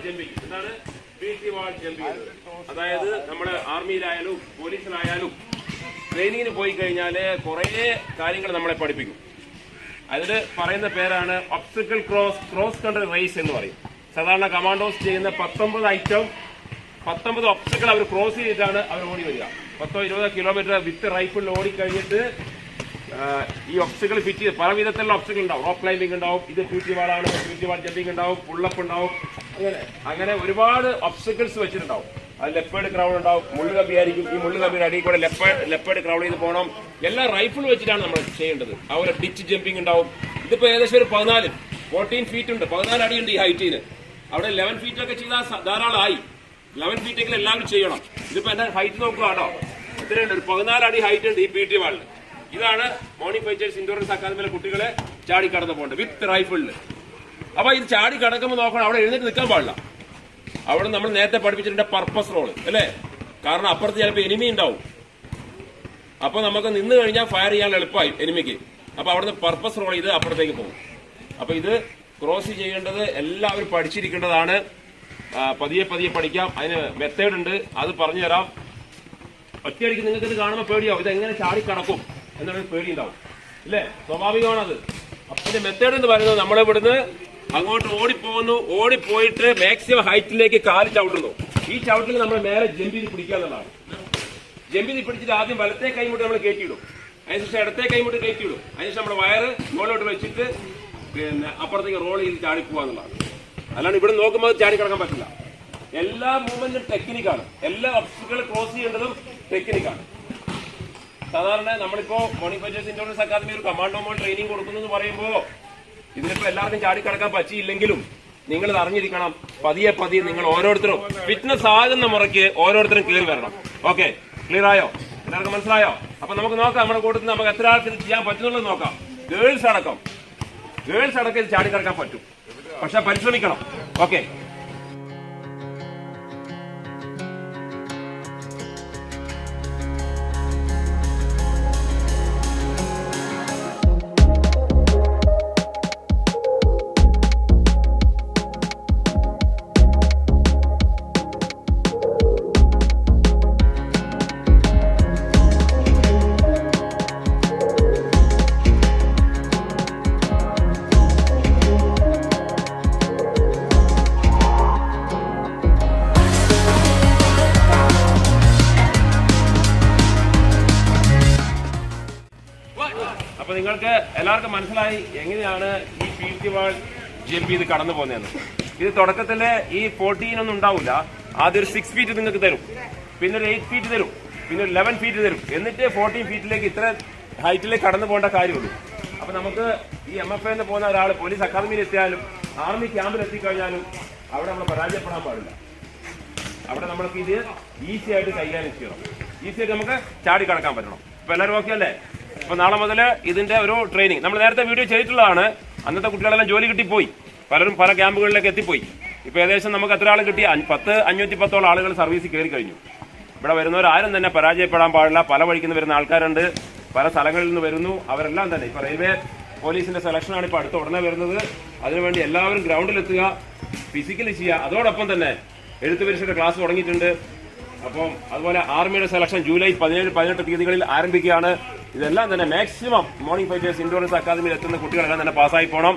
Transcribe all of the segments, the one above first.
Jumping. എന്താണ് PT വാൾ jumping? അതായത് നമ്മുടെ ആർമിയിലായാലും പോലീസിലായാലും ട്രെയിനിങ്ങിന് പോയി കഴിഞ്ഞാൽ കുറേ കാര്യങ്ങൾ നമ്മളെ പഠിപ്പിക്കും. അതിൽ പറയുന്ന പേരാണ് ഒബ്സ്റ്റക്കിൾ ക്രോസ് കൺട്രി റേസ് എന്ന് പറയും. സാധാരണ കമാൻഡോസ് ചെയ്യുന്ന 19 ഒബ്സ്റ്റക്കിൾ അവർ ക്രോസ് ചെയ്തിട്ടാണ് അവർ ഓടി വരിക. 10-20 കിലോമീറ്റർ വിത്ത് റൈഫിളിൽ ഓടിക്കഴിഞ്ഞിട്ട് ഈ ഒബ്സ്റ്റക്കിൾ ഫിറ്റ് ചെയ്ത് പല വിധത്തിലുള്ള ഒബ്സ്റ്റക്കിൾ ഉണ്ടാവും. റോപ്പ് ക്ലൈംബിംഗ് ഉണ്ടാവും, ഇത് PT വാളാണ്, PT വാൾ ജമ്പിംഗ് ഉണ്ടാവും, പുള്ളപ്പ് ഉണ്ടാവും, അങ്ങനെ ഒരുപാട് ഒബ്സ്റ്റക്കിൾസ് വെച്ചിട്ടുണ്ടാവും. അത് ലെപ്പേർഡ് ക്രൗൺ ഉണ്ടാവും, മുള്ളുകമ്പി ആയിരിക്കും. ഈ മുള്ളുകമ്പിയുടെ അടിയിൽ കൂടെ ലെപ്പേർഡ് ക്രൗൺ ചെയ്ത് പോകണം. എല്ലാം റൈഫിൾ വെച്ചിട്ടാണ് നമ്മൾ ചെയ്യേണ്ടത്. അതുപോലെ ഡിച്ച് ജമ്പിംഗ് ഉണ്ടാവും. ഇതിപ്പോ ഏകദേശം ഒരു 14 ഫീറ്റ് ഉണ്ട്, 14 അടിയുണ്ട് ഈ ഹൈറ്റിന്. അവിടെ 11 ഫീറ്റൊക്കെ ചെയ്താൽ ധാരാളമായി. 11 ഫീറ്റെങ്കിലും എല്ലാവരും ചെയ്യണം. ഇതിപ്പോ എന്റെ ഹൈറ്റ് നോക്കുക കേട്ടോ, എത്രയുണ്ട്? ഒരു 14 അടി ഹൈറ്റ് ഉണ്ട് ഈ PT വാളിന്. ഇതാണ് മോർണിംഗ് ഫൈറ്റേഴ്സ് ഇൻഡോറൻസ് അക്കാദമിയിലെ കുട്ടികളെ ചാടി കടന്നു പോകേണ്ടത് വിത്ത് റൈഫിളിൽ. അപ്പൊ ഇത് ചാടി കടക്കുമ്പോൾ നോക്കണം, അവിടെ എഴുന്നേറ്റ് നിൽക്കാൻ പാടില്ല. അവിടെ നമ്മൾ നേരത്തെ പഠിപ്പിച്ചിട്ടുണ്ട് പർപ്പസ് റോള് അല്ലേ? കാരണം അപ്പുറത്ത് ചിലപ്പോൾ എനിമി ഉണ്ടാവും. അപ്പൊ നമുക്ക് നിന്ന് കഴിഞ്ഞാൽ ഫയർ ചെയ്യാൻ എളുപ്പമായി എനിമിക്ക്. അപ്പൊ അവിടുന്ന് പർപ്പസ് റോൾ ചെയ്ത് അപ്പുറത്തേക്ക് പോകും. അപ്പൊ ഇത് ക്രോസ് ചെയ്യേണ്ടത് എല്ലാവരും പഠിച്ചിരിക്കേണ്ടതാണ്. പതിയെ പഠിക്കാം. അതിന് മെത്തേഡ് ഉണ്ട്, അത് പറഞ്ഞു തരാം. ഒറ്റയടിക്ക് നിങ്ങൾക്ക് ഇത് കാണുമ്പോൾ പേടിയാവും, ഇതെങ്ങനെ ചാടി കടക്കും എന്നൊരു പേടി ഉണ്ടാവും അല്ലേ? സ്വാഭാവികമാണത്. അപ്പൊ ഇതിന്റെ മെത്തേഡ് എന്ന് പറയുന്നത് നമ്മളിവിടുന്ന് അങ്ങോട്ട് ഓടിപ്പോയിട്ട് മാക്സിമം ഹൈറ്റിലേക്ക് കാല് ചവിട്ടുന്നു. ഈ ചവിട്ടിൽ നമ്മൾ നേരെ ജമ്പ് ചെയ്ത് പിടിക്കുക എന്നുള്ളതാണ്. ജമ്പ് ചെയ്ത് പിടിച്ചിട്ട് ആദ്യം വലത്തെ കൈമുട്ട് നമ്മൾ കയറ്റിയിടും, അതിനുശേഷം ഇടത്തെ കൈമുട്ട് കയറ്റിയിടും, അതിനുശേഷം നമ്മുടെ വയറ് മുകളിലോട്ട് വെച്ചിട്ട് പിന്നെ അപ്പുറത്തേക്ക് റോൾ ചെയ്ത് ചാടിപ്പോവാന്നുള്ളതാണ്. അല്ലാണ്ട് ഇവിടെ നോക്കുമ്പോൾ ചാടി കിടക്കാൻ പറ്റില്ല. എല്ലാ മൂവ്മെന്റും ടെക്നിക്കാണ്. എല്ലാ ഒബ്സ്റ്റക്കിൾ ക്രോസ് ചെയ്യേണ്ടതും ടെക്നിക്കാണ്. സാധാരണ നമ്മളിപ്പോ മോർണിംഗ് ഫൈറ്റേഴ്സ് ഇൻഡോറൻസ് അക്കാദമി ഒരു കമാൻഡോ മോൾ ട്രെയിനിങ് കൊടുക്കുന്നു എന്ന് പറയുമ്പോൾ ഇതിലിപ്പോ എല്ലാവർക്കും ചാടിക്കടക്കാൻ പറ്റിയില്ലെങ്കിലും നിങ്ങൾ ഇത് അറിഞ്ഞിരിക്കണം. പതിയെ നിങ്ങൾ ഓരോരുത്തരും ഫിറ്റ്നസ് ആകുന്ന മുറയ്ക്ക് ഓരോരുത്തരും കയറി വരണം. ഓക്കെ, ക്ലിയർ ആയോ? എല്ലാവർക്കും മനസ്സിലായോ? അപ്പൊ നമുക്ക് നോക്കാം, നമ്മുടെ കൂട്ടത്തിൽ നമുക്ക് എത്ര ആൾക്ക് ഇത് ചെയ്യാൻ പറ്റുന്നുള്ളത് നോക്കാം. ഗേൾസ് അടക്കം ഇത് ചാടിക്കടക്കാൻ പറ്റും, പക്ഷെ പരിശ്രമിക്കണം. ഓക്കെ, അപ്പൊ നിങ്ങൾക്ക് എല്ലാവർക്കും മനസ്സിലായി എങ്ങനെയാണ് ഈ PT വാൾ ജമ്പ് ചെയ്ത് കടന്നു പോകുന്നതെന്ന്. ഇത് തുടക്കത്തില് ഈ 14 ഒന്നും ഉണ്ടാവില്ല. ആദ്യം ഒരു 6 ഫീറ്റ് നിങ്ങൾക്ക് തരും, പിന്നെ ഒരു 8 ഫീറ്റ് തരും, പിന്നെ ഒരു 11 ഫീറ്റ് തരും, എന്നിട്ട് 14 ഫീറ്റിലേക്ക് ഇത്ര ഹൈറ്റിലേക്ക് കടന്നു പോകേണ്ട കാര്യമുള്ളൂ. അപ്പൊ നമുക്ക് ഈ MFA എന്ന് പോകുന്ന ഒരാൾ പോലീസ് അക്കാദമിയിൽ എത്തിയാലും ആർമി ക്യാമ്പിൽ എത്തിക്കഴിഞ്ഞാലും അവിടെ നമ്മൾ പരാജയപ്പെടാൻ പാടില്ല. അവിടെ നമ്മൾക്ക് ഇത് ഈസി ആയിട്ട് കൈകാര്യം ചെയ്യണം, ഈസി ആയിട്ട് നമുക്ക് ചാടി കടക്കാൻ പറ്റണം. അപ്പൊ എല്ലാവരും ഓക്കെ അല്ലേ? അപ്പൊ നാളെ മുതൽ ഇതിന്റെ ഒരു ട്രെയിനിങ് നമ്മൾ നേരത്തെ വീഡിയോ ചെയ്തിട്ടുള്ളതാണ്. അന്നത്തെ കുട്ടികളെല്ലാം ജോലി കിട്ടിപ്പോയി, പലരും പല ക്യാമ്പുകളിലേക്ക് എത്തിപ്പോയി. ഇപ്പൊ ഏകദേശം നമുക്ക് എത്ര ആൾ കിട്ടി? 510 ആളുകൾ സർവീസിൽ കയറി കഴിഞ്ഞു. ഇവിടെ വരുന്നവരാരും തന്നെ പരാജയപ്പെടാൻ പാടില്ല. പല വഴിക്ക് നിന്ന് വരുന്ന ആൾക്കാരുണ്ട്, പല സ്ഥലങ്ങളിൽ നിന്ന് വരുന്നു. അവരെല്ലാം തന്നെ ഇപ്പൊ റെയിൽവേ പോലീസിന്റെ സെലക്ഷനാണ് ഇപ്പൊ അടുത്ത ഉടനെ വരുന്നത്. അതിനുവേണ്ടി എല്ലാവരും ഗ്രൗണ്ടിലെത്തുക, ഫിസിക്കലി ചെയ്യുക. അതോടൊപ്പം തന്നെ എഴുത്ത് പരീക്ഷയുടെ ക്ലാസ് തുടങ്ങിയിട്ടുണ്ട്. അപ്പം അതുപോലെ ആർമിയുടെ സെലക്ഷൻ ജൂലൈ 17-18 തീയതികളിൽ ആരംഭിക്കുകയാണ്. ഇതെല്ലാം തന്നെ മാക്സിമം മോർണിംഗ് ഫൈറ്റേഴ്സ് ഇൻഡോറൻസ് അക്കാദമിയിൽ എത്തുന്ന കുട്ടികളെല്ലാം തന്നെ പാസ്സായി പോകണം.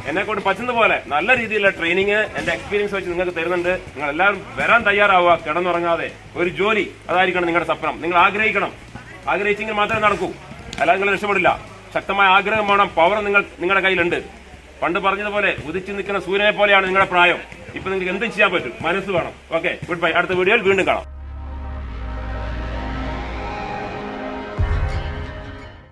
എന്നെക്കൊണ്ട് പറ്റുന്ന പോലെ നല്ല രീതിയിലുള്ള ട്രെയിനിങ് എന്റെ എക്സ്പീരിയൻസ് വെച്ച് നിങ്ങൾക്ക് തരുന്നുണ്ട്. നിങ്ങൾ എല്ലാവരും വരാൻ തയ്യാറാവുക, കിടന്നുറങ്ങാതെ. ഒരു ജോലി അതായിരിക്കണം നിങ്ങളുടെ സ്വപ്നം. നിങ്ങൾ ആഗ്രഹിച്ചെങ്കിൽ മാത്രമേ നടക്കൂ, അല്ലാതെ നിങ്ങൾ രക്ഷപ്പെടില്ല. ശക്തമായ ആഗ്രഹം വേണം, പവർ നിങ്ങളുടെ കയ്യിലുണ്ട്. പണ്ട് പറഞ്ഞതുപോലെ ഉദിച്ചു നിൽക്കുന്ന സൂര്യനെ പോലെയാണ് നിങ്ങളുടെ പ്രായം. ഇപ്പൊ നിങ്ങൾക്ക് എന്തും ചെയ്യാൻ പറ്റും, മനസ്സ് വേണം. Okay, good bye. അടുത്ത വീഡിയോയിൽ വീണ്ടും കാണാം.